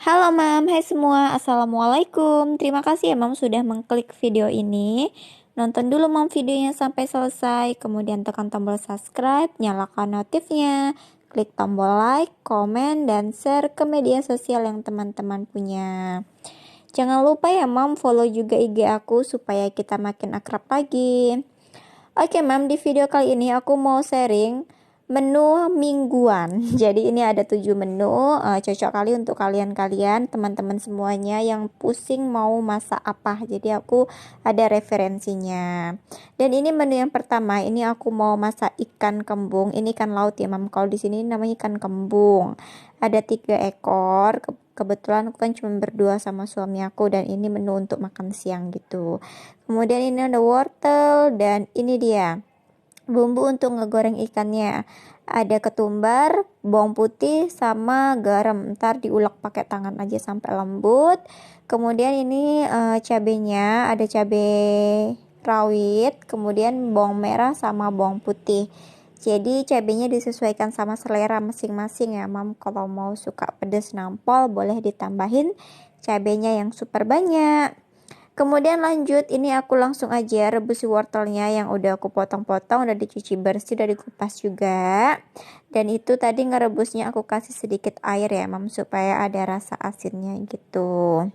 Halo Mam, hai semua, Assalamualaikum. Terima kasih ya Mam sudah mengklik video ini. Nonton dulu Mam videonya sampai selesai, kemudian tekan tombol subscribe, nyalakan notifnya, klik tombol like, komen, dan share ke media sosial yang teman-teman punya. Jangan lupa ya Mam follow juga IG aku supaya kita makin akrab lagi. Oke Mam, di video kali ini aku mau sharing menu mingguan. Jadi ini ada 7 menu, cocok kali untuk kalian-kalian, teman-teman semuanya yang pusing mau masak apa. Jadi aku ada referensinya. Dan ini menu yang pertama, ini aku mau masak ikan kembung. Ini ikan laut ya Mam. Kalau di sini namanya ikan kembung. Ada 3 ekor. Kebetulan aku kan cuma berdua sama suami aku, dan ini menu untuk makan siang gitu. Kemudian ini ada wortel, dan ini dia bumbu untuk ngegoreng ikannya. Ada ketumbar, bawang putih, sama garam. Ntar diulek pakai tangan aja sampai lembut. Kemudian ini cabenya, ada cabai rawit, kemudian bawang merah sama bawang putih. Jadi cabenya disesuaikan sama selera masing-masing ya Mam. Kalau mau suka pedas nampol boleh ditambahin cabenya yang super banyak. Kemudian lanjut, ini aku langsung aja rebus wortelnya yang udah aku potong-potong, udah dicuci bersih, udah dikupas juga. Dan itu tadi ngerebusnya aku kasih sedikit air ya Mam, supaya ada rasa asinnya gitu.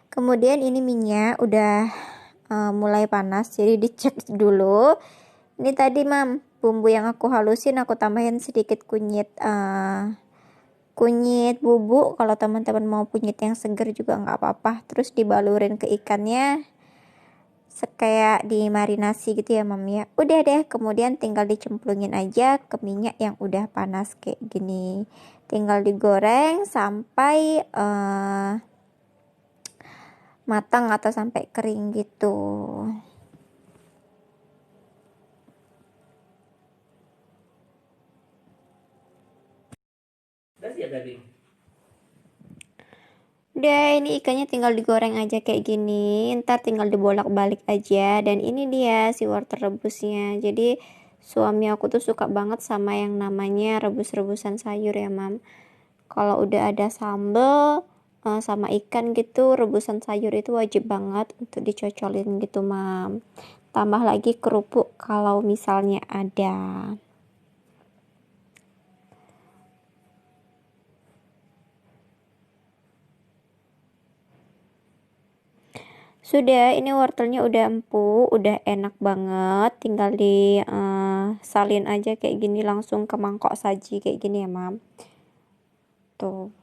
Kemudian ini minyak udah mulai panas, jadi dicek dulu. Ini tadi Mam, bumbu yang aku halusin aku tambahin sedikit kunyit bubuk. Kalau teman-teman mau kunyit yang seger juga nggak apa-apa. Terus dibalurin ke ikannya kayak dimarinasi gitu ya Mam ya. Udah deh, kemudian tinggal dicemplungin aja ke minyak yang udah panas kayak gini. Tinggal digoreng sampai matang atau sampai kering gitu. Udah, ini ikannya tinggal digoreng aja kayak gini. Ntar tinggal dibolak-balik aja. Dan ini dia si wortel rebusnya. Jadi suami aku tuh suka banget sama yang namanya rebus-rebusan sayur ya Mam. Kalau udah ada sambel sama ikan gitu, rebusan sayur itu wajib banget untuk dicocolin gitu Mam. Tambah lagi kerupuk kalau misalnya ada. Sudah, ini wortelnya udah empuk, udah enak banget. Tinggal di salin aja kayak gini, langsung ke mangkok saji kayak gini ya Mam. Tuh.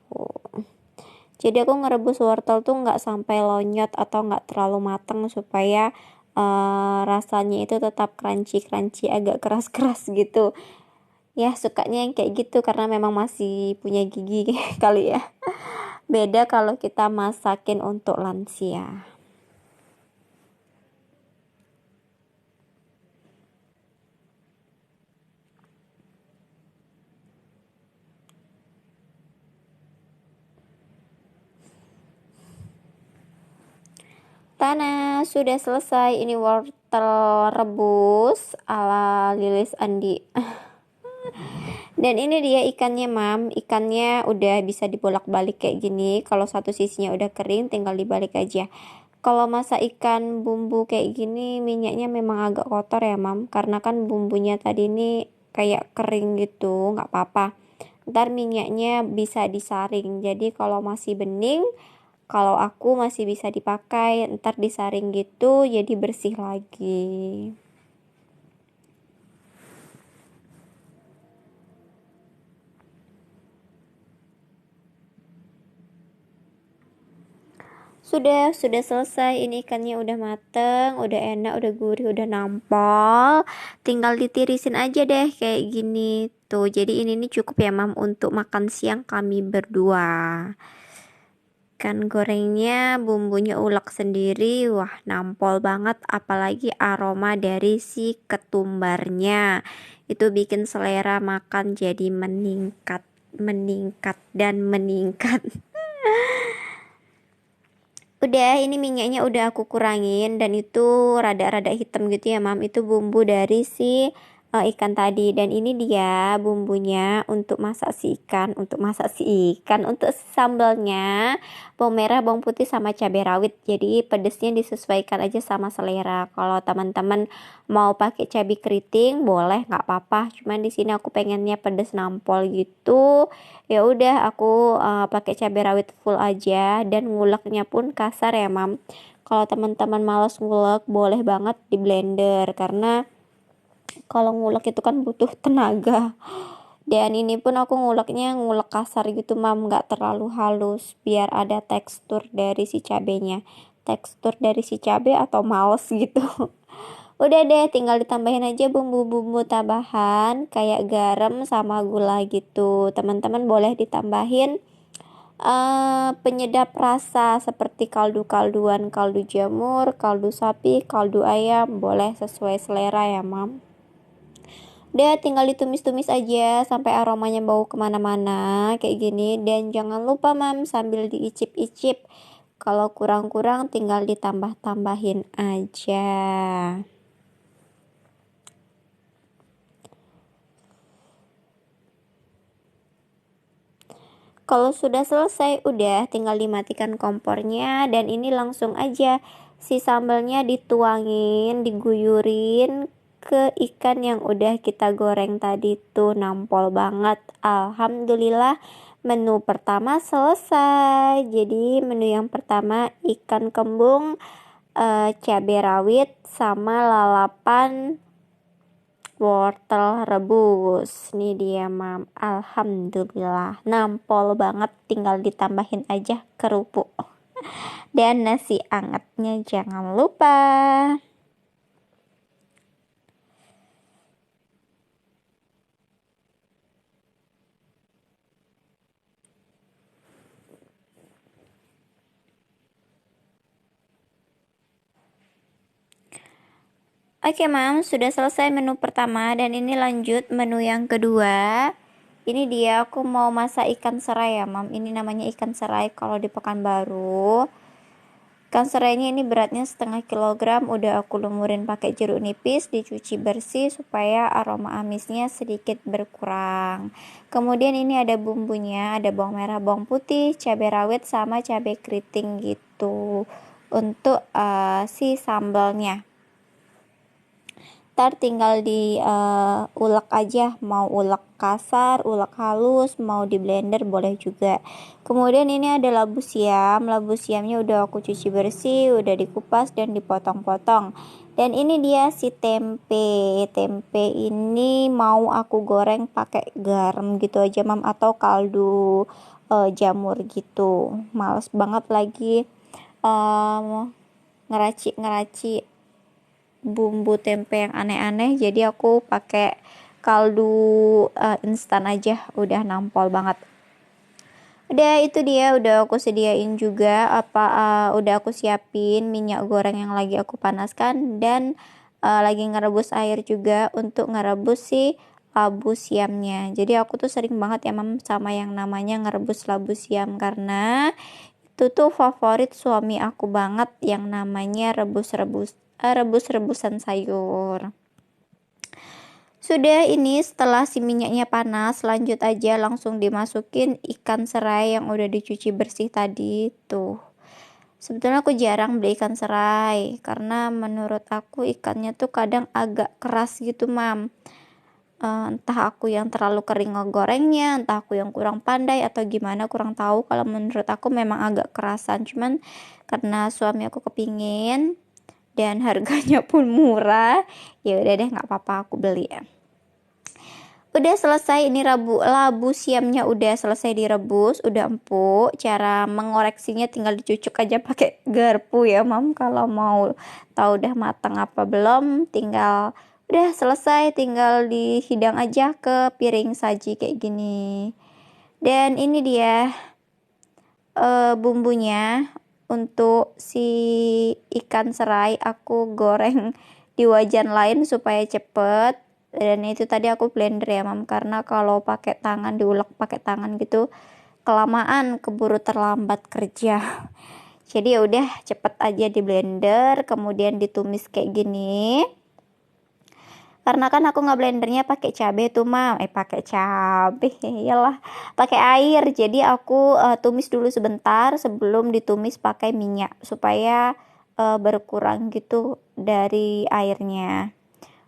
Jadi aku ngerebus wortel tuh nggak sampai lonyot atau nggak terlalu matang, supaya rasanya itu tetap crunchy, agak keras-keras gitu. Ya sukanya yang kayak gitu karena memang masih punya gigi kali ya. Beda kalau kita masakin untuk lansia. Tanah sudah selesai, ini wortel rebus ala Lilis Andi. Dan ini dia ikannya Mam, ikannya udah bisa dibolak-balik kayak gini. Kalau satu sisinya udah kering tinggal dibalik aja. Kalau masak ikan bumbu kayak gini minyaknya memang agak kotor ya Mam, karena kan bumbunya tadi ini kayak kering gitu, nggak apa-apa. Ntar minyaknya bisa disaring, jadi kalau masih bening, kalau aku masih bisa dipakai. Ntar disaring gitu jadi bersih lagi. Sudah selesai. Ini ikannya udah mateng, udah enak, udah gurih, udah nampol. Tinggal ditirisin aja deh kayak gini. Tuh, jadi ini nih cukup ya Mam untuk makan siang kami berdua. Ikan gorengnya bumbunya ulek sendiri, wah nampol banget. Apalagi aroma dari si ketumbarnya, itu bikin selera makan jadi meningkat dan meningkat. Udah, ini minyaknya udah aku kurangin, dan itu rada-rada hitam gitu ya Mam. Itu bumbu dari si ikan tadi. Dan ini dia bumbunya untuk sambalnya bawang merah, bawang putih sama cabai rawit. Jadi pedesnya disesuaikan aja sama selera. Kalau teman-teman mau pakai cabai keriting boleh, nggak apa-apa. Cuman di sini aku pengennya pedes nampol gitu. Ya udah aku pakai cabai rawit full aja, dan nguleknya pun kasar ya mam. Kalau teman-teman males ngulek boleh banget di blender, karena kalau ngulek itu kan butuh tenaga. Dan ini pun aku ngulek kasar gitu mam, nggak terlalu halus, biar ada tekstur dari si cabenya, tekstur dari si cabe atau males gitu. Udah deh, tinggal ditambahin aja bumbu-bumbu tambahan kayak garam sama gula gitu. Teman-teman boleh ditambahin penyedap rasa seperti kaldu-kalduan, kaldu jamur, kaldu sapi, kaldu ayam, boleh sesuai selera ya mam. Udah tinggal ditumis-tumis aja sampai aromanya bau kemana-mana kayak gini. Dan jangan lupa mam, sambil diicip-icip, kalau kurang-kurang tinggal ditambah-tambahin aja. Kalau sudah selesai, udah tinggal dimatikan kompornya, dan ini langsung aja si sambalnya dituangin, diguyurin ke ikan yang udah kita goreng tadi tuh, nampol banget. Alhamdulillah, menu pertama selesai. Jadi menu yang pertama ikan kembung, cabai rawit sama lalapan wortel rebus. Nih dia mam, alhamdulillah nampol banget, tinggal ditambahin aja kerupuk dan nasi angetnya jangan lupa. Oke mam, sudah selesai menu pertama, dan ini lanjut menu yang kedua. Ini dia, aku mau masak ikan serai ya mam. Ini namanya ikan serai kalau di Pekanbaru. Ikan serainya ini beratnya 0,5 kilogram, udah aku lumurin pakai jeruk nipis, dicuci bersih supaya aroma amisnya sedikit berkurang. Kemudian ini ada bumbunya, ada bawang merah, bawang putih, cabai rawit sama cabai keriting gitu untuk si sambalnya. Ntar tinggal di ulek aja, mau ulek kasar, ulek halus, mau di blender boleh juga. Kemudian ini ada labu siam. Labu siamnya udah aku cuci bersih, udah dikupas dan dipotong-potong. Dan ini dia si tempe. Tempe ini mau aku goreng pakai garam gitu aja mam, atau kaldu jamur gitu. Males banget lagi ngeracik bumbu tempe yang aneh-aneh, jadi aku pakai kaldu instan aja, udah nampol banget. Udah itu dia, udah aku sediain juga udah aku siapin minyak goreng yang lagi aku panaskan, dan lagi ngerebus air juga untuk ngerebus si labu siamnya. Jadi aku tuh sering banget ya mam sama yang namanya ngerebus labu siam, karena itu tuh favorit suami aku banget, yang namanya rebus-rebusan sayur. Sudah, ini setelah si minyaknya panas, lanjut aja langsung dimasukin ikan serai yang udah dicuci bersih tadi tuh. Sebetulnya aku jarang beli ikan serai, karena menurut aku ikannya tuh kadang agak keras gitu mam. Entah aku yang terlalu kering ngegorengnya, entah aku yang kurang pandai atau gimana, kurang tahu. Kalau menurut aku memang agak kerasan, cuman karena suami aku kepingin dan harganya pun murah, ya udah deh, nggak apa-apa aku beli ya. Udah selesai, ini labu siamnya udah selesai direbus, udah empuk. Cara mengoreksinya tinggal dicucuk aja pakai garpu ya mam. Kalau mau tahu udah matang apa belum, udah selesai, tinggal dihidang aja ke piring saji kayak gini. Dan ini dia bumbunya untuk si ikan serai, aku goreng di wajan lain supaya cepet. Dan itu tadi aku blender ya mam, karena kalau pakai tangan, diulek pakai tangan gitu kelamaan, keburu terlambat kerja. Jadi ya udah cepet aja di blender, kemudian ditumis kayak gini. Karena kan aku nggak blendernya pakai cabai tuh mam, pakai cabai, iyalah, pakai air. Jadi aku tumis dulu sebentar sebelum ditumis pakai minyak supaya berkurang gitu dari airnya.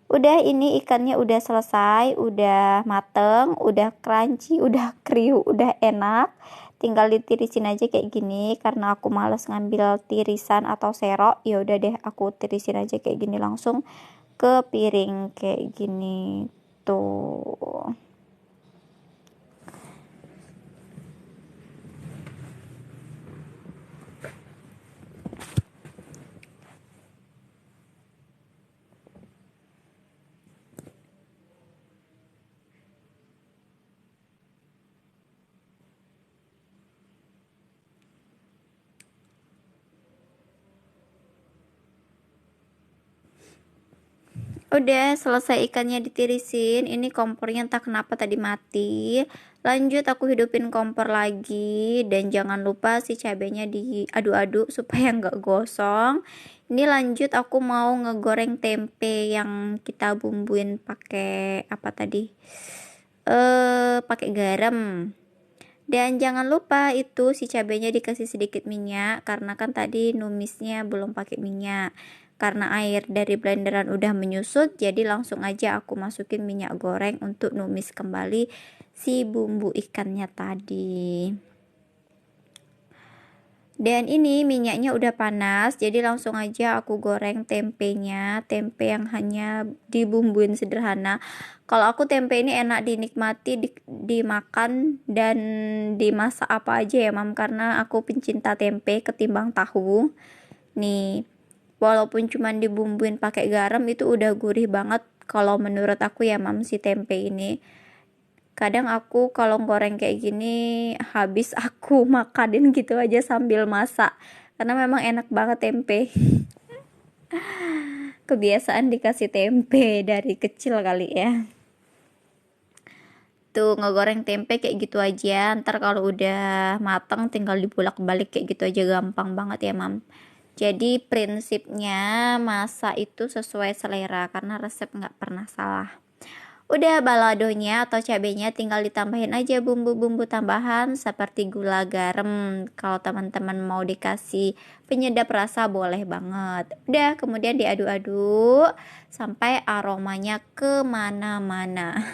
Udah, ini ikannya udah selesai, udah mateng, udah crunchy, udah kriuk, udah enak. Tinggal ditirisin aja kayak gini. Karena aku males ngambil tirisan atau serok, ya udah deh aku tirisin aja kayak gini langsung ke piring kayak gini tuh. Udah selesai ikannya ditirisin. Ini kompornya entah kenapa tadi mati. Lanjut aku hidupin kompor lagi. Dan jangan lupa si cabenya diaduk-aduk supaya nggak gosong. Ini lanjut aku mau ngegoreng tempe yang kita bumbuin pakai apa tadi? Pakai garam. Dan jangan lupa itu si cabenya dikasih sedikit minyak karena kan tadi numisnya belum pakai minyak. Karena air dari blenderan udah menyusut, jadi langsung aja aku masukin minyak goreng untuk numis kembali si bumbu ikannya tadi. Dan ini minyaknya udah panas, jadi langsung aja aku goreng tempenya, tempe yang hanya dibumbuin sederhana. Kalau aku tempe ini enak dinikmati, dimakan dan dimasak apa aja ya mam, karena aku pencinta tempe ketimbang tahu. Nih, walaupun cuman dibumbuin pakai garam itu udah gurih banget kalau menurut aku ya mam si tempe ini. Kadang aku kalau goreng kayak gini habis aku makanin gitu aja sambil masak karena memang enak banget tempe. Kebiasaan dikasih tempe dari kecil kali ya. Tuh ngegoreng tempe kayak gitu aja, ntar kalau udah matang tinggal dibolak-balik kayak gitu aja, gampang banget ya mam. Jadi prinsipnya masak itu sesuai selera karena resep nggak pernah salah. Udah, baladonya atau cabenya tinggal ditambahin aja bumbu-bumbu tambahan seperti gula, garam. Kalau teman-teman mau dikasih penyedap rasa boleh banget. Udah, kemudian diaduk-aduk sampai aromanya kemana-mana.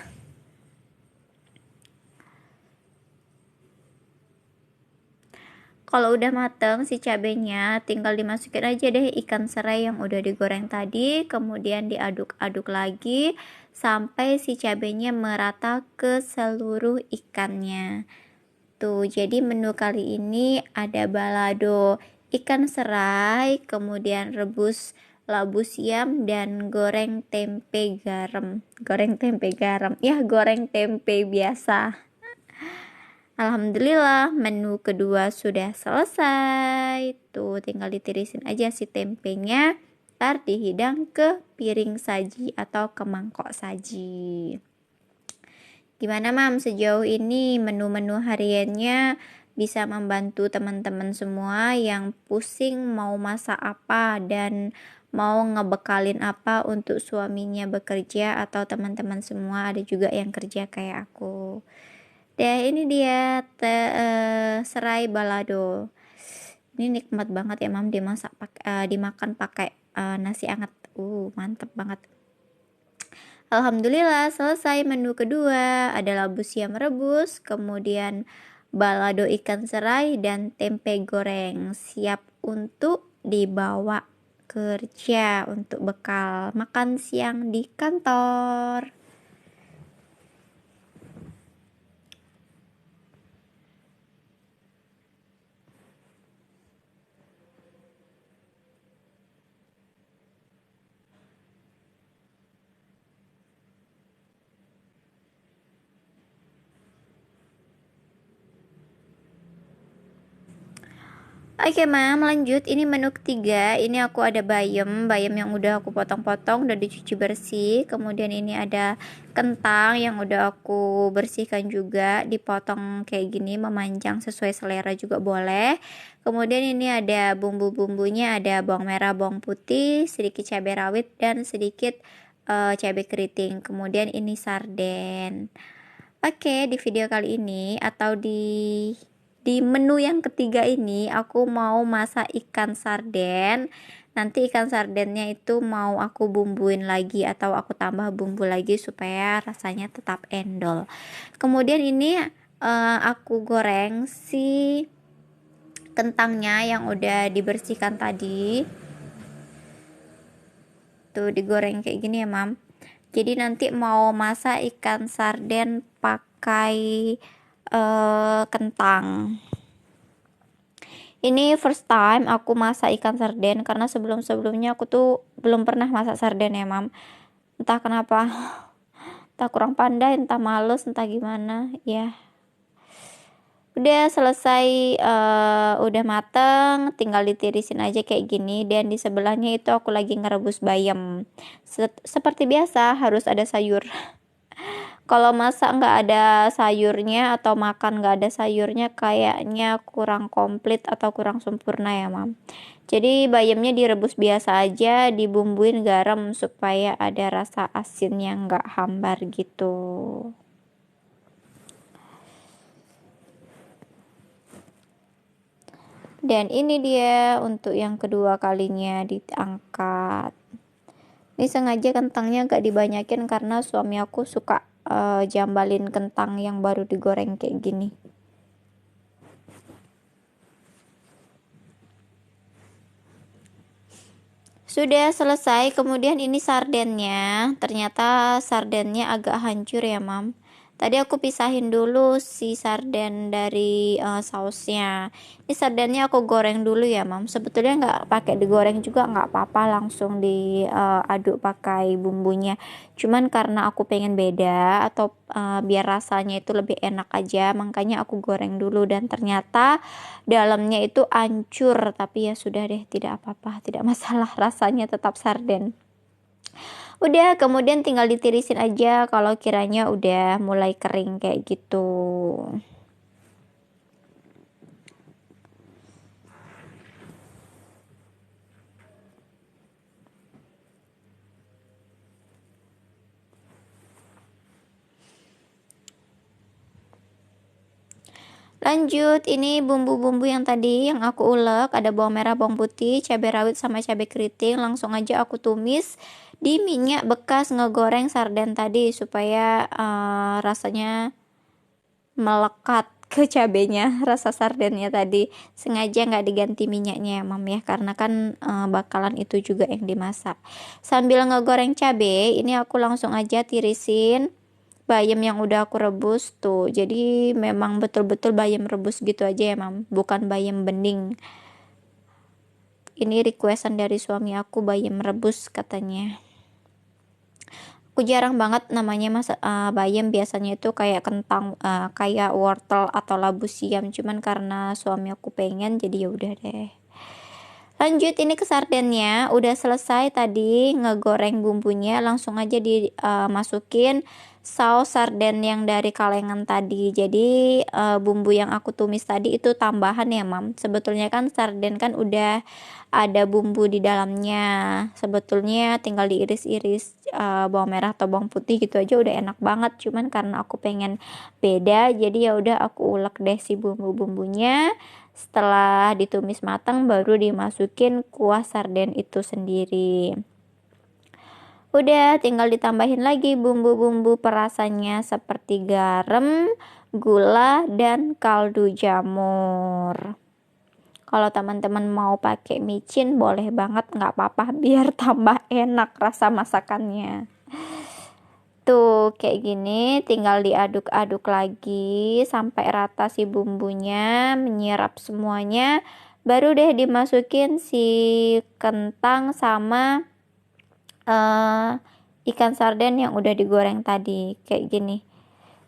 Kalau udah mateng si cabenya, tinggal dimasukin aja deh ikan serai yang udah digoreng tadi, kemudian diaduk-aduk lagi sampai si cabenya merata ke seluruh ikannya. Tuh, jadi menu kali ini ada balado ikan serai, kemudian rebus labu siam dan goreng tempe garam. Goreng tempe garam. Ya, goreng tempe biasa. Alhamdulillah menu kedua sudah selesai. Tuh tinggal ditirisin aja si tempenya, ntar dihidang ke piring saji atau ke mangkok saji. Gimana mam, sejauh ini menu-menu hariannya bisa membantu teman-teman semua yang pusing mau masak apa dan mau ngebekalin apa untuk suaminya bekerja atau teman-teman semua ada juga yang kerja kayak aku. Dan ini dia serai balado. Ini nikmat banget ya mam, dimakan pakai nasi hangat. Mantep banget. Alhamdulillah selesai menu kedua. Ada labu siam rebus, kemudian balado ikan serai dan tempe goreng. Siap untuk dibawa kerja untuk bekal makan siang di kantor. Oke mam, lanjut. Ini menu ketiga. Ini aku ada bayam yang udah aku potong-potong, udah dicuci bersih. Kemudian ini ada kentang yang udah aku bersihkan juga, dipotong kayak gini, memanjang sesuai selera juga boleh. Kemudian ini ada bumbu-bumbunya, ada bawang merah, bawang putih, sedikit cabai rawit dan sedikit cabai keriting, kemudian ini sarden. Oke, di video kali ini atau di menu yang ketiga ini aku mau masak ikan sarden. Nanti ikan sardennya itu mau aku bumbuin lagi atau aku tambah bumbu lagi supaya rasanya tetap endol. Kemudian ini aku goreng si kentangnya yang udah dibersihkan tadi. Tuh digoreng kayak gini ya, Mam. Jadi nanti mau masak ikan sarden pakai kentang. Ini first time aku masak ikan sarden karena sebelum-sebelumnya aku tuh belum pernah masak sarden ya, Mam. Entah kenapa, entah kurang pandai, entah males, entah gimana ya. Udah selesai, udah mateng, tinggal ditirisin aja kayak gini. Dan di sebelahnya itu aku lagi ngerebus bayam. Seperti biasa harus ada sayur. Kalau masak nggak ada sayurnya atau makan nggak ada sayurnya kayaknya kurang komplit atau kurang sempurna ya, Mam. Jadi bayamnya direbus biasa aja, dibumbuin garam supaya ada rasa asinnya nggak hambar gitu. Dan ini dia untuk yang kedua kalinya diangkat. Ini sengaja kentangnya gak dibanyakin karena suami aku suka jambalin kentang yang baru digoreng kayak gini. Sudah selesai, kemudian ini sardennya. Ternyata sardennya agak hancur ya, Mam. Tadi aku pisahin dulu si sarden dari sausnya. Ini sardennya aku goreng dulu ya, Mam. Sebetulnya nggak pakai digoreng juga nggak apa-apa, langsung diaduk pakai bumbunya. Cuman karena aku pengen beda atau biar rasanya itu lebih enak aja, makanya aku goreng dulu. Dan ternyata dalamnya itu hancur, tapi ya sudah deh, tidak apa-apa, tidak masalah, rasanya tetap sarden. Udah, kemudian tinggal ditirisin aja kalau kiranya udah mulai kering kayak gitu. Lanjut, ini bumbu-bumbu yang tadi yang aku ulek, ada bawang merah, bawang putih, cabai rawit sama cabai keriting. Langsung aja aku tumis di minyak bekas ngegoreng sarden tadi supaya rasanya melekat ke cabenya, rasa sardennya tadi. Sengaja nggak diganti minyaknya ya, Mam ya, karena kan bakalan itu juga yang dimasak. Sambil ngegoreng cabai, ini aku langsung aja tirisin bayam yang udah aku rebus tuh. Jadi memang betul-betul bayam rebus gitu aja ya, Mam, bukan bayam bening. Ini requestan dari suami aku, bayam rebus katanya. Aku jarang banget namanya bayam, biasanya itu kayak kentang, kayak wortel atau labu siam, cuman karena suami aku pengen jadi ya udah deh. Lanjut, ini ke sardennya udah selesai tadi ngegoreng bumbunya, langsung aja dimasukin saus sarden yang dari kalengan tadi. Jadi bumbu yang aku tumis tadi itu tambahan ya, Mam. Sebetulnya kan sarden kan udah ada bumbu di dalamnya. Sebetulnya tinggal diiris-iris bawang merah atau bawang putih gitu aja udah enak banget. Cuman karena aku pengen beda, jadi ya udah aku ulek deh si bumbu-bumbunya. Setelah ditumis matang baru dimasukin kuah sarden itu sendiri. Udah tinggal ditambahin lagi bumbu-bumbu perasannya seperti garam, gula, dan kaldu jamur. Kalau teman-teman mau pakai micin boleh banget, nggak apa-apa, biar tambah enak rasa masakannya. Tuh kayak gini, tinggal diaduk-aduk lagi sampai rata si bumbunya menyerap semuanya. Baru deh dimasukin si kentang sama ikan sarden yang udah digoreng tadi kayak gini.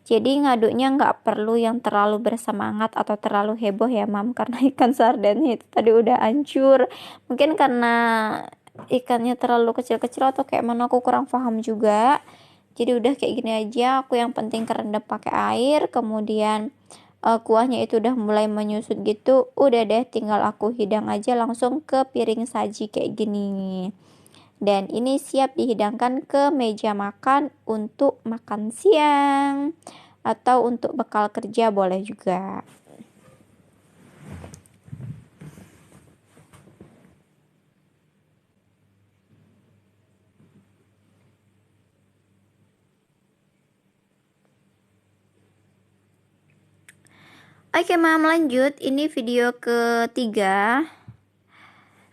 Jadi ngaduknya nggak perlu yang terlalu bersemangat atau terlalu heboh ya, Mam, karena ikan sardennya itu tadi udah hancur. Mungkin karena ikannya terlalu kecil-kecil atau kayak mana, aku kurang paham juga. Jadi udah kayak gini aja, aku yang penting kerendam pakai air, kemudian kuahnya itu udah mulai menyusut gitu, udah deh tinggal aku hidang aja langsung ke piring saji kayak gini. Dan ini siap dihidangkan ke meja makan untuk makan siang atau untuk bekal kerja boleh juga. Oke, Mam, lanjut. Ini video ketiga.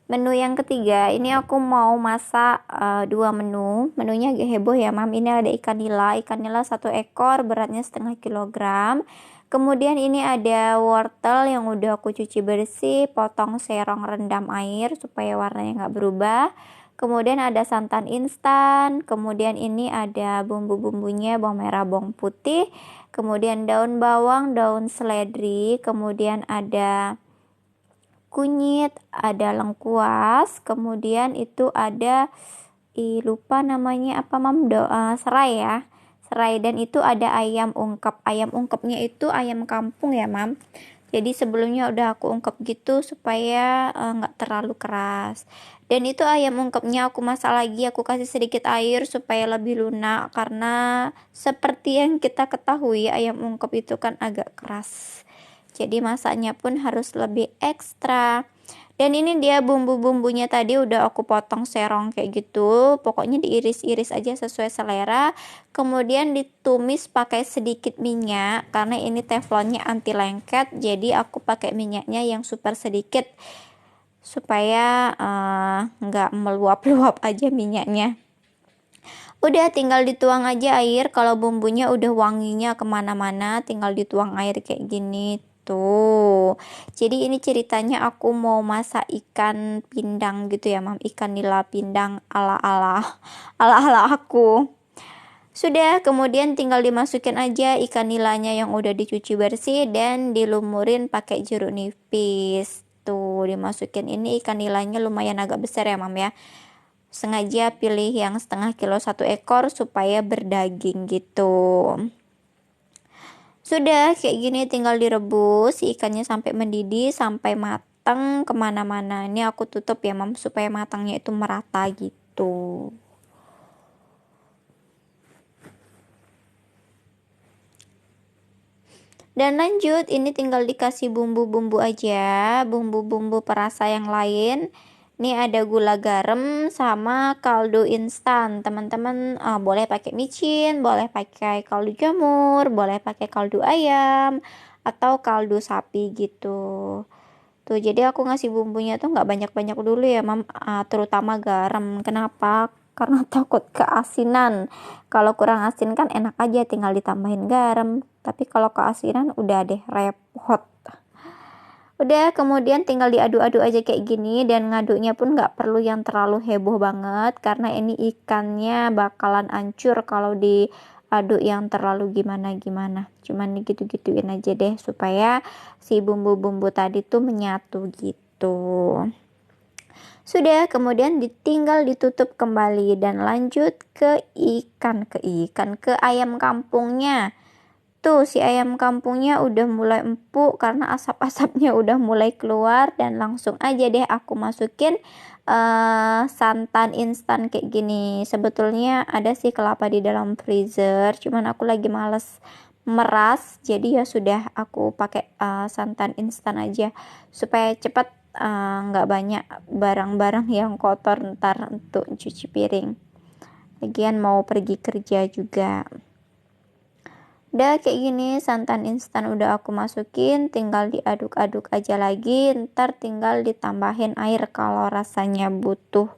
Menu yang ketiga, ini aku mau masak dua menu. Menunya agak heboh ya, Mam. Ini ada ikan nila. Ikan nila 1 ekor, beratnya setengah kilogram. Kemudian ini ada wortel yang udah aku cuci bersih, potong serong, rendam air supaya warnanya nggak berubah. Kemudian ada santan instan. Kemudian ini ada bumbu-bumbunya, bawang merah, bawang putih. Kemudian daun bawang, daun seledri. Kemudian ada kunyit, ada lengkuas, kemudian itu ada lupa namanya apa, Mam, serai ya, serai. Dan itu ada ayam ungkep. Ayam ungkepnya itu ayam kampung ya, Mam. Jadi sebelumnya udah aku ungkep gitu supaya nggak terlalu keras. Dan itu ayam ungkepnya aku masak lagi, aku kasih sedikit air supaya lebih lunak, karena seperti yang kita ketahui ayam ungkep itu kan agak keras. Jadi masaknya pun harus lebih ekstra. Dan ini dia bumbu-bumbunya tadi udah aku potong serong kayak gitu. Pokoknya diiris-iris aja sesuai selera. Kemudian ditumis pakai sedikit minyak karena ini teflonnya anti lengket. Jadi aku pakai minyaknya yang super sedikit supaya nggak meluap-luap aja minyaknya. Udah tinggal dituang aja air. Kalau bumbunya udah wanginya kemana-mana, tinggal dituang air kayak gini tuh. Jadi ini ceritanya aku mau masak ikan pindang gitu ya, Mam. Ikan nila pindang ala-ala aku. Sudah, kemudian tinggal dimasukin aja ikan nilanya yang udah dicuci bersih dan dilumurin pakai jeruk nipis. Tuh, dimasukin. Ini ikan nilanya lumayan agak besar ya, Mam ya. Sengaja pilih yang setengah kilo 1 ekor supaya berdaging gitu. Sudah kayak gini tinggal direbus si ikannya sampai mendidih, sampai matang kemana-mana. Ini aku tutup ya, Mam, supaya matangnya itu merata gitu. Dan lanjut, ini tinggal dikasih bumbu-bumbu aja, bumbu-bumbu perasa yang lain. Ini ada gula garam sama kaldu instan. Teman-teman boleh pakai micin, boleh pakai kaldu jamur, boleh pakai kaldu ayam atau kaldu sapi gitu. Tuh, jadi aku ngasih bumbunya tuh nggak banyak-banyak dulu ya, Mam, terutama garam. Kenapa? Karena takut keasinan. Kalau kurang asin kan enak aja tinggal ditambahin garam. Tapi kalau keasinan udah deh repot. Udah, kemudian tinggal diaduk-aduk aja kayak gini, dan ngaduknya pun nggak perlu yang terlalu heboh banget karena ini ikannya bakalan hancur kalau diaduk yang terlalu gimana-gimana. Cuman gitu-gituin aja deh supaya si bumbu-bumbu tadi tuh menyatu gitu. Sudah, kemudian ditinggal ditutup kembali dan lanjut ke ayam kampungnya. Tuh, si ayam kampungnya udah mulai empuk karena asap-asapnya udah mulai keluar, dan langsung aja deh aku masukin santan instan kayak gini. Sebetulnya ada sih kelapa di dalam freezer, cuman aku lagi males meras, jadi ya sudah aku pakai santan instan aja supaya cepat, nggak banyak barang-barang yang kotor ntar untuk cuci piring. Lagian mau pergi kerja juga. Udah kayak gini, santan instan udah aku masukin, tinggal diaduk-aduk aja lagi. Ntar tinggal ditambahin air kalau rasanya butuh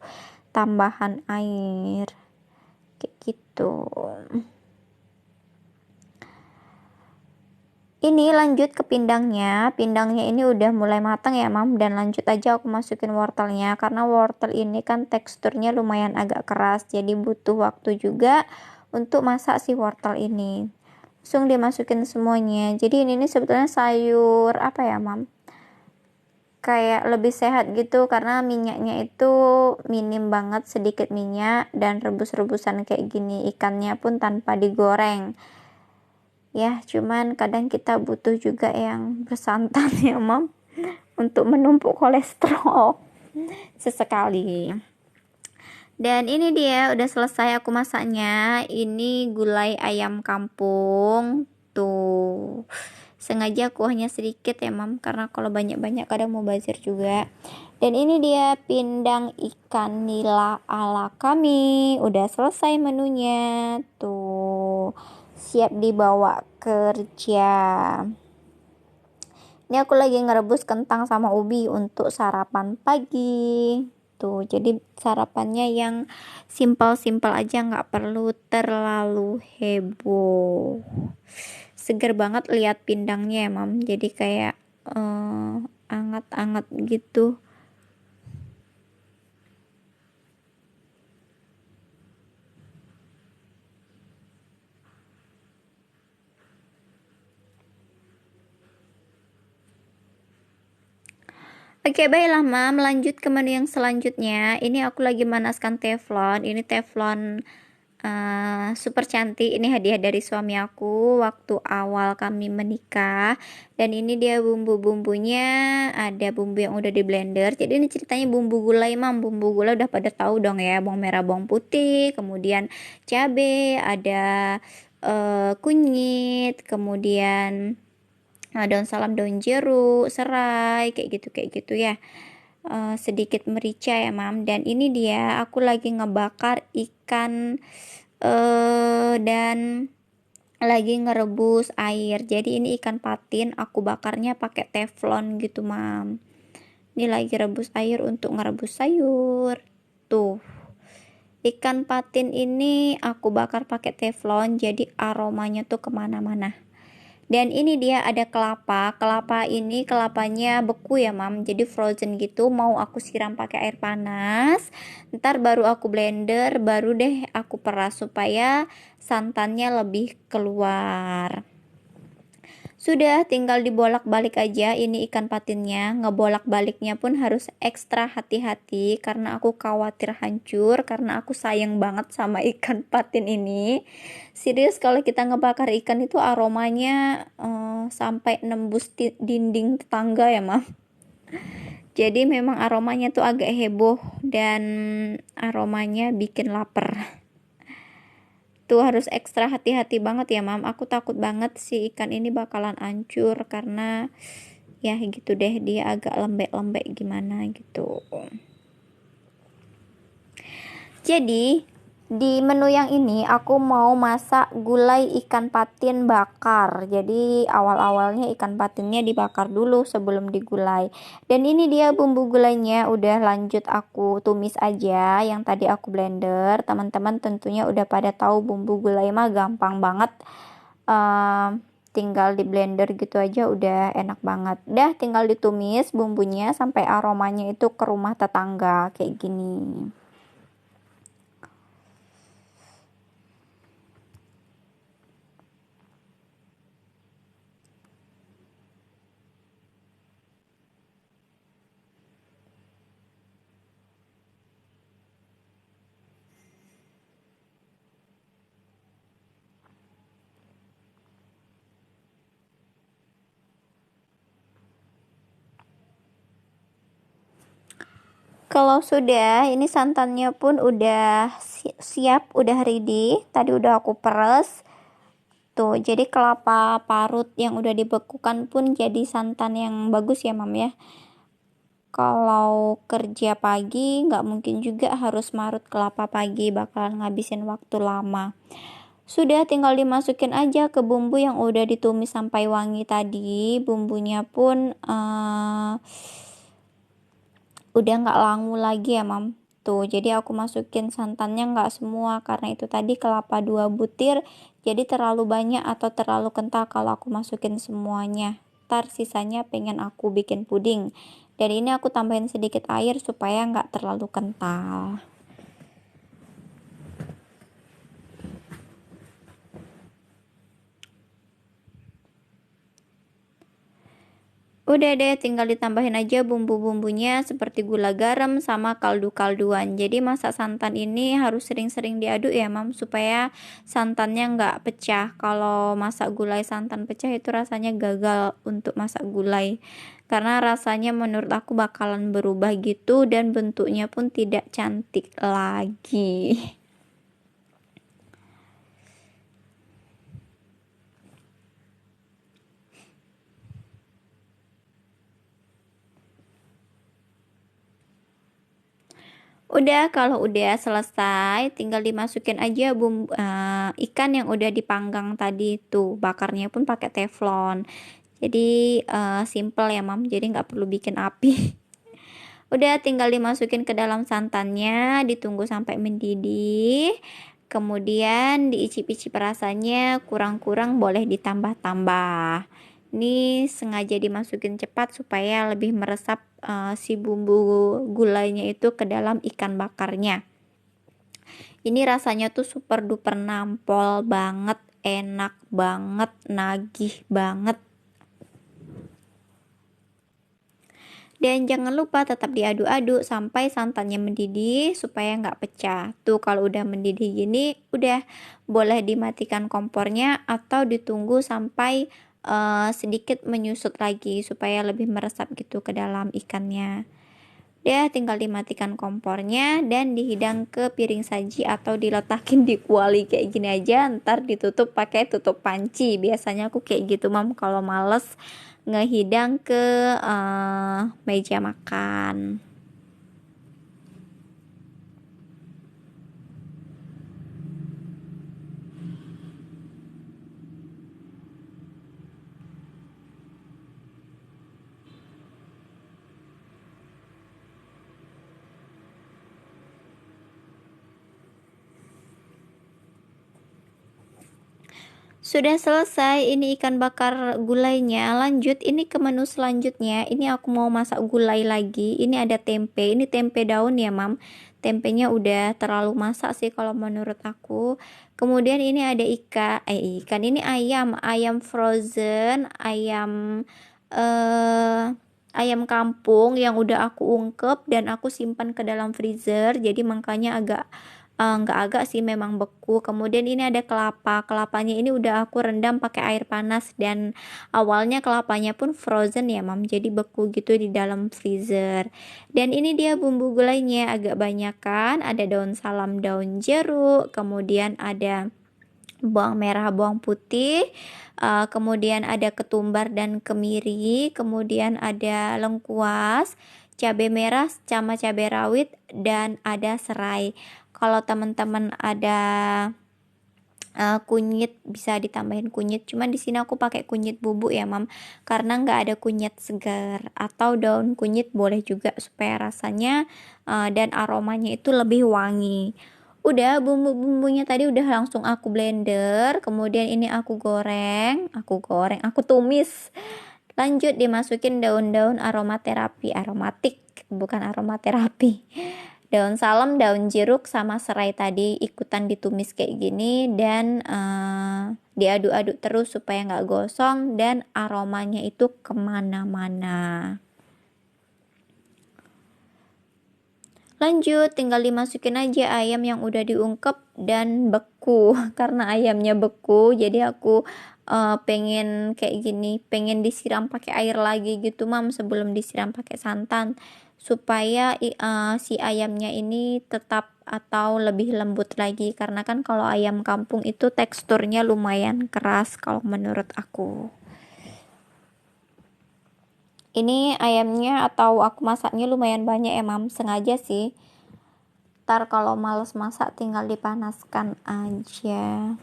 tambahan air kayak gitu. Ini lanjut ke pindangnya. Pindangnya ini udah mulai matang ya, Mam, dan lanjut aja aku masukin wortelnya karena wortel ini kan teksturnya lumayan agak keras, jadi butuh waktu juga untuk masak si wortel ini. Langsung dimasukin semuanya. Jadi ini sebetulnya sayur apa ya, Mam, kayak lebih sehat gitu karena minyaknya itu minim banget, sedikit minyak, dan rebus-rebusan kayak gini. Ikannya pun tanpa digoreng ya, cuman kadang kita butuh juga yang bersantan ya, Mam, untuk menumpuk kolesterol sesekali. Dan ini dia udah selesai aku masaknya. Ini gulai ayam kampung. Tuh. Sengaja kuahnya sedikit ya, Mam, karena kalau banyak-banyak kadang mau bazir juga. Dan ini dia pindang ikan nila ala kami. Udah selesai menunya. Tuh. Siap dibawa kerja. Ini aku lagi ngerebus kentang sama ubi untuk sarapan pagi. Tuh, jadi sarapannya yang simpel-simpel aja, nggak perlu terlalu heboh. Seger banget lihat pindangnya ya, Mam. Jadi kayak anget-anget gitu. Oke, baiklah, Mam. Lanjut ke menu yang selanjutnya. Ini aku lagi manaskan teflon. Ini teflon super cantik. Ini hadiah dari suami aku waktu awal kami menikah. Dan ini dia bumbu-bumbunya. Ada bumbu yang udah di blender. Jadi ini ceritanya bumbu gulai, Mam. Bumbu gulai udah pada tahu dong ya. Bawang merah, bawang putih, kemudian cabai, ada kunyit, kemudian daun salam, daun jeruk, serai, kayak gitu ya. Sedikit merica ya, Mam. Dan ini dia aku lagi ngebakar ikan dan lagi ngerebus air. Jadi ini ikan patin aku bakarnya pakai teflon gitu, Mam. Ini lagi rebus air untuk ngerebus sayur. Tuh. Ikan patin ini aku bakar pakai teflon, jadi aromanya tuh kemana-mana. Dan ini dia ada kelapa. Kelapa ini kelapanya beku ya, Mam. Jadi frozen gitu. Mau aku siram pakai air panas. Ntar baru aku blender, baru deh aku peras supaya santannya lebih keluar. Sudah tinggal dibolak-balik aja ini ikan patinnya. Ngebolak-baliknya pun harus ekstra hati-hati karena aku khawatir hancur karena aku sayang banget sama ikan patin ini. Serius kalau kita ngebakar ikan itu aromanya sampai nembus dinding tetangga ya, Mam. Jadi memang aromanya tuh agak heboh dan aromanya bikin lapar. Tuh harus ekstra hati-hati banget ya, Mam. Aku takut banget si ikan ini bakalan hancur karena ya gitu deh, dia agak lembek-lembek gimana gitu. Jadi di menu yang ini aku mau masak gulai ikan patin bakar. Jadi awal-awalnya ikan patinnya dibakar dulu sebelum digulai. Dan ini dia bumbu gulainya udah lanjut aku tumis aja. Yang tadi aku blender. Teman-teman tentunya udah pada tahu bumbu gulai mah gampang banget. Tinggal di blender gitu aja udah enak banget. Dah tinggal ditumis bumbunya sampai aromanya itu ke rumah tetangga kayak gini. Kalau sudah, ini santannya pun udah siap, udah ready. Tadi udah aku peres. Tuh, jadi kelapa parut yang udah dibekukan pun jadi santan yang bagus ya, Mam ya. Kalau kerja pagi, nggak mungkin juga harus marut kelapa pagi, bakalan ngabisin waktu lama. Sudah tinggal dimasukin aja ke bumbu yang udah ditumis sampai wangi tadi. Bumbunya pun udah nggak langu lagi ya, Mam. Tuh, jadi aku masukin santannya nggak semua karena itu tadi kelapa 2 butir, jadi terlalu banyak atau terlalu kental kalau aku masukin semuanya. Ntar sisanya pengen aku bikin puding. Dan ini aku tambahin sedikit air supaya nggak terlalu kental. Udah deh, tinggal ditambahin aja bumbu-bumbunya seperti gula garam sama kaldu-kalduan. Jadi masak santan ini harus sering-sering diaduk ya, Mam, supaya santannya nggak pecah. Kalau masak gulai santan pecah itu rasanya gagal untuk masak gulai. karena rasanya menurut aku bakalan berubah gitu dan bentuknya pun tidak cantik lagi. Udah, kalau udah selesai tinggal dimasukin aja bumbu ikan yang udah dipanggang tadi tuh, bakarnya pun pakai teflon. Jadi simple ya mam, jadi nggak perlu bikin api. Udah tinggal dimasukin ke dalam santannya, ditunggu sampai mendidih. Kemudian diicip-icip rasanya, kurang-kurang boleh ditambah-tambah. Ini sengaja dimasukin cepat supaya lebih meresap si bumbu gulainya itu ke dalam ikan bakarnya. Ini rasanya tuh super duper nampol banget, enak banget, nagih banget. Dan jangan lupa tetap diaduk-aduk sampai santannya mendidih supaya nggak pecah. Tuh kalau udah mendidih gini, udah boleh dimatikan kompornya atau ditunggu sampai sedikit menyusut lagi supaya lebih meresap gitu ke dalam ikannya. Dia tinggal dimatikan kompornya dan dihidang ke piring saji atau diletakin di kuali kayak gini aja, ntar ditutup pakai tutup panci. Biasanya aku kayak gitu mam kalau males ngehidang ke meja makan. Sudah selesai ini ikan bakar gulainya. Lanjut ini ke menu selanjutnya. Ini aku mau masak gulai lagi. Ini ada tempe. Ini tempe daun ya, Mam. Tempenya udah terlalu masak sih kalau menurut aku. Kemudian ini ada ikan. Ini ayam frozen, ayam kampung yang udah aku ungkep dan aku simpan ke dalam freezer. Jadi makanya nggak agak sih, memang beku. Kemudian ini ada kelapanya ini udah aku rendam pakai air panas dan awalnya kelapanya pun frozen ya mam, jadi beku gitu di dalam freezer. Dan ini dia bumbu gulainya agak banyak kan, ada daun salam, daun jeruk, kemudian ada bawang merah, bawang putih, kemudian ada ketumbar dan kemiri, kemudian ada lengkuas, cabai merah sama cabai rawit, dan ada serai. Kalau teman-teman ada kunyit bisa ditambahin kunyit, cuman di sini aku pakai kunyit bubuk ya mam, karena nggak ada kunyit segar. Atau daun kunyit boleh juga supaya rasanya dan aromanya itu lebih wangi. Udah bumbu-bumbunya tadi udah langsung aku blender, kemudian ini aku tumis. Lanjut dimasukin daun-daun aromatik, bukan aromaterapi. Daun salam, daun jeruk, sama serai tadi ikutan ditumis kayak gini dan diaduk-aduk terus supaya nggak gosong dan aromanya itu kemana-mana. Lanjut, tinggal dimasukin aja ayam yang udah diungkep dan beku. Karena ayamnya beku, jadi aku pengen kayak gini, pengen disiram pakai air lagi gitu mam sebelum disiram pakai santan supaya si ayamnya ini tetap atau lebih lembut lagi, karena kan kalau ayam kampung itu teksturnya lumayan keras kalau menurut aku. Ini ayamnya atau aku masaknya lumayan banyak ya mam, sengaja sih. Ntar kalau males masak tinggal dipanaskan aja.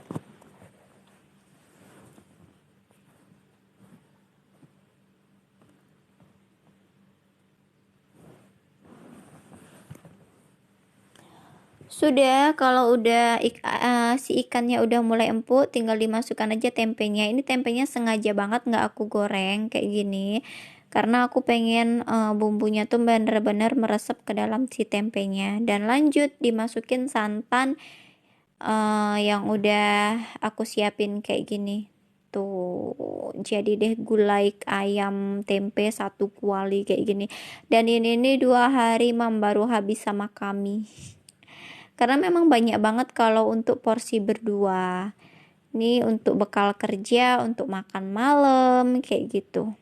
Sudah, kalau udah si ikannya udah mulai empuk, tinggal dimasukkan aja tempenya. Ini tempenya sengaja banget nggak aku goreng kayak gini, karena aku pengen bumbunya tuh bener-bener meresap ke dalam si tempenya. Dan lanjut dimasukin santan yang udah aku siapin kayak gini. Tuh, jadi deh gulai ayam tempe satu kuali kayak gini. Dan ini 2 hari mam baru habis sama kami. Karena memang banyak banget kalau untuk porsi berdua. Ini untuk bekal kerja, untuk makan malam, kayak gitu.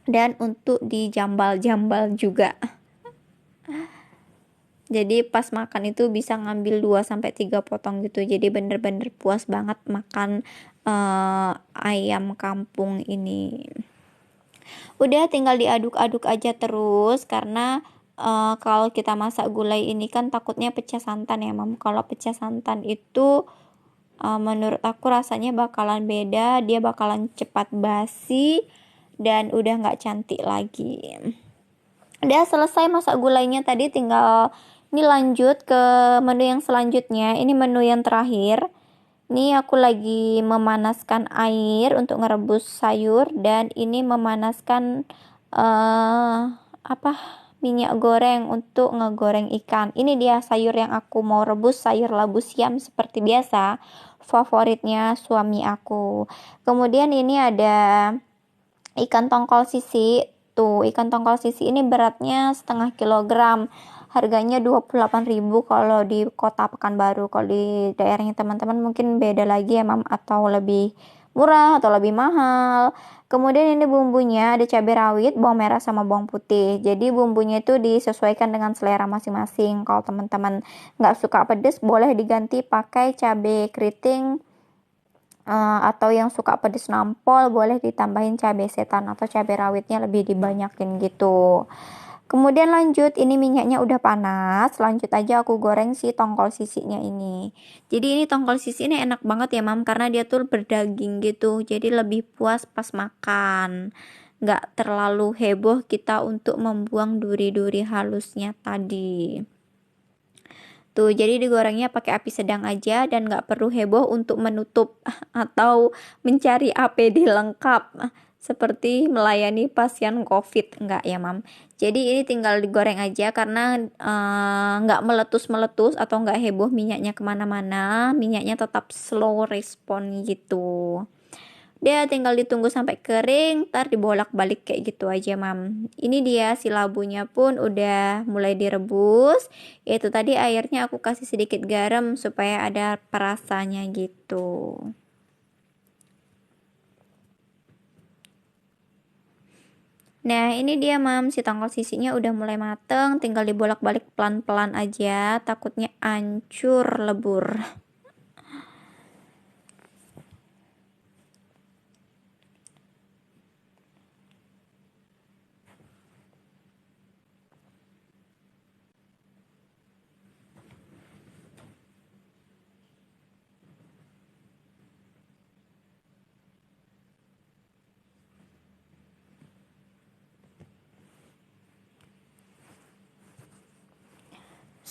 dan untuk dijambal-jambal juga. Jadi pas makan itu bisa ngambil 2-3 potong gitu. Jadi bener-bener puas banget makan ayam kampung ini. Udah tinggal diaduk-aduk aja terus karena kalau kita masak gulai ini kan takutnya pecah santan ya Mam. Kalau pecah santan itu menurut aku rasanya bakalan beda, dia bakalan cepat basi dan udah nggak cantik lagi. Udah selesai masak gulainya tadi, tinggal ini lanjut ke menu yang selanjutnya. Ini menu yang terakhir. Ini aku lagi memanaskan air untuk ngerebus sayur dan ini memanaskan minyak goreng untuk ngegoreng ikan. Ini dia sayur yang aku mau rebus, sayur labu siam seperti biasa, favoritnya suami aku. Kemudian ini ada ikan tongkol sisi. Tuh, ikan tongkol sisi ini beratnya 0,5 kilogram. Harganya 28.000 kalau di kota Pekanbaru. Kalau di daerahnya teman-teman mungkin beda lagi ya, Mam, atau lebih murah atau lebih mahal. Kemudian ini bumbunya ada cabai rawit, bawang merah sama bawang putih. Jadi bumbunya itu disesuaikan dengan selera masing-masing. Kalau teman-teman nggak suka pedas, boleh diganti pakai cabai keriting, atau yang suka pedas nampol boleh ditambahin cabai setan atau cabai rawitnya lebih dibanyakin gitu. Kemudian lanjut, ini minyaknya udah panas, lanjut aja aku goreng si tongkol sisinya ini. Jadi ini tongkol sisi ini enak banget ya Mam, karena dia tuh berdaging gitu, jadi lebih puas pas makan. Nggak terlalu heboh kita untuk membuang duri-duri halusnya tadi. Tuh, jadi digorengnya pakai api sedang aja dan nggak perlu heboh untuk menutup atau mencari APD lengkap seperti melayani pasien COVID, enggak ya Mam. Jadi ini tinggal digoreng aja karena nggak meletus-meletus atau nggak heboh minyaknya kemana-mana, minyaknya tetap slow respon gitu. Dia tinggal ditunggu sampai kering, ntar dibolak-balik kayak gitu aja Mam. Ini dia si labunya pun udah mulai direbus. Itu tadi airnya aku kasih sedikit garam supaya ada perasanya gitu. Nah ini dia Mam, si tongkol sisinya udah mulai mateng, tinggal dibolak-balik pelan-pelan aja, takutnya hancur lebur.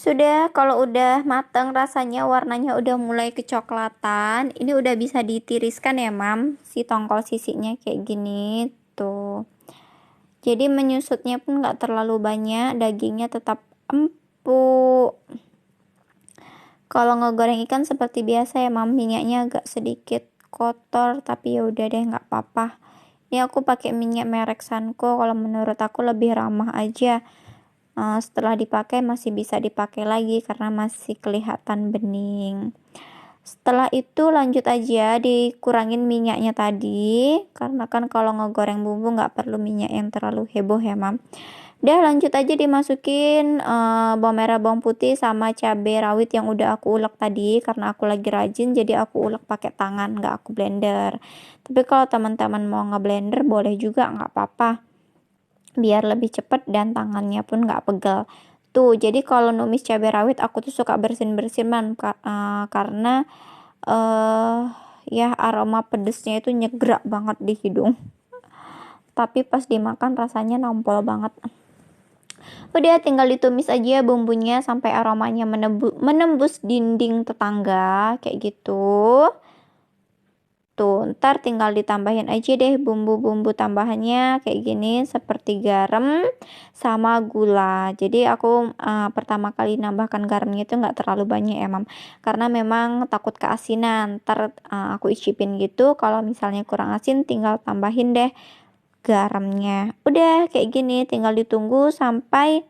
Sudah, kalau udah mateng rasanya warnanya udah mulai kecoklatan, ini udah bisa ditiriskan ya Mam, si tongkol sisinya kayak gini tuh. Jadi menyusutnya pun nggak terlalu banyak, dagingnya tetap empuk. Kalau ngegoreng ikan seperti biasa ya Mam, minyaknya agak sedikit kotor, tapi ya udah deh nggak apa-apa. Ini aku pakai minyak merek Sanko, kalau menurut aku lebih ramah aja. Setelah dipakai masih bisa dipakai lagi karena masih kelihatan bening. Setelah itu lanjut aja dikurangin minyaknya tadi, karena kan kalau ngegoreng bumbu nggak perlu minyak yang terlalu heboh ya Mam. Udah lanjut aja dimasukin bawang merah, bawang putih sama cabai rawit yang udah aku ulek tadi, karena aku lagi rajin jadi aku ulek pakai tangan, nggak aku blender. Tapi kalau teman-teman mau ngeblender boleh juga, nggak apa-apa, biar lebih cepet dan tangannya pun nggak pegel. Tuh, jadi kalau numis cabai rawit aku tuh suka bersin-bersin Man, karena ya aroma pedesnya itu nyegrak banget di hidung. Tapi pas dimakan rasanya nampol banget. Udah tinggal ditumis aja bumbunya sampai aromanya menembus dinding tetangga kayak gitu. Tuh, ntar tinggal ditambahin aja deh bumbu-bumbu tambahannya kayak gini, seperti garam sama gula. Jadi aku pertama kali nambahkan garamnya itu nggak terlalu banyak ya Mam, karena memang takut keasinan. Ntar aku icipin gitu, kalau misalnya kurang asin tinggal tambahin deh garamnya. Udah kayak gini, tinggal ditunggu sampai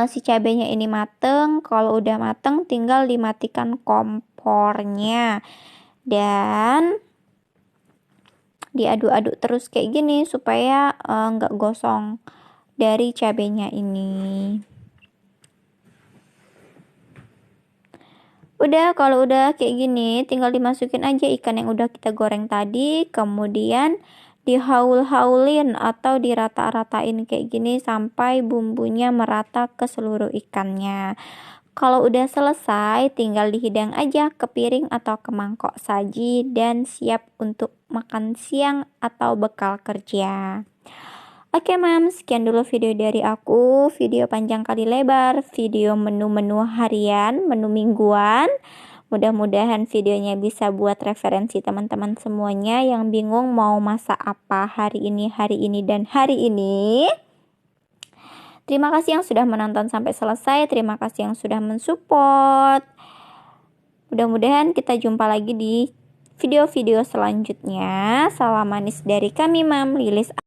si cabenya ini mateng. Kalau udah mateng tinggal dimatikan kompornya dan diaduk-aduk terus kayak gini supaya nggak gosong dari cabenya ini. Udah, kalau udah kayak gini tinggal dimasukin aja ikan yang udah kita goreng tadi, kemudian dihaul-haulin atau dirata-ratain kayak gini sampai bumbunya merata ke seluruh ikannya. Kalau udah selesai, tinggal dihidang aja ke piring atau ke mangkok saji dan siap untuk makan siang atau bekal kerja. Oke Mam, sekian dulu video dari aku, video panjang kali lebar, video menu-menu harian, menu mingguan. Mudah-mudahan videonya bisa buat referensi teman-teman semuanya yang bingung mau masak apa hari ini, dan hari ini. Terima kasih yang sudah menonton sampai selesai, terima kasih yang sudah mensupport. Mudah-mudahan kita jumpa lagi di video-video selanjutnya. Salam manis dari kami Mam Lilis.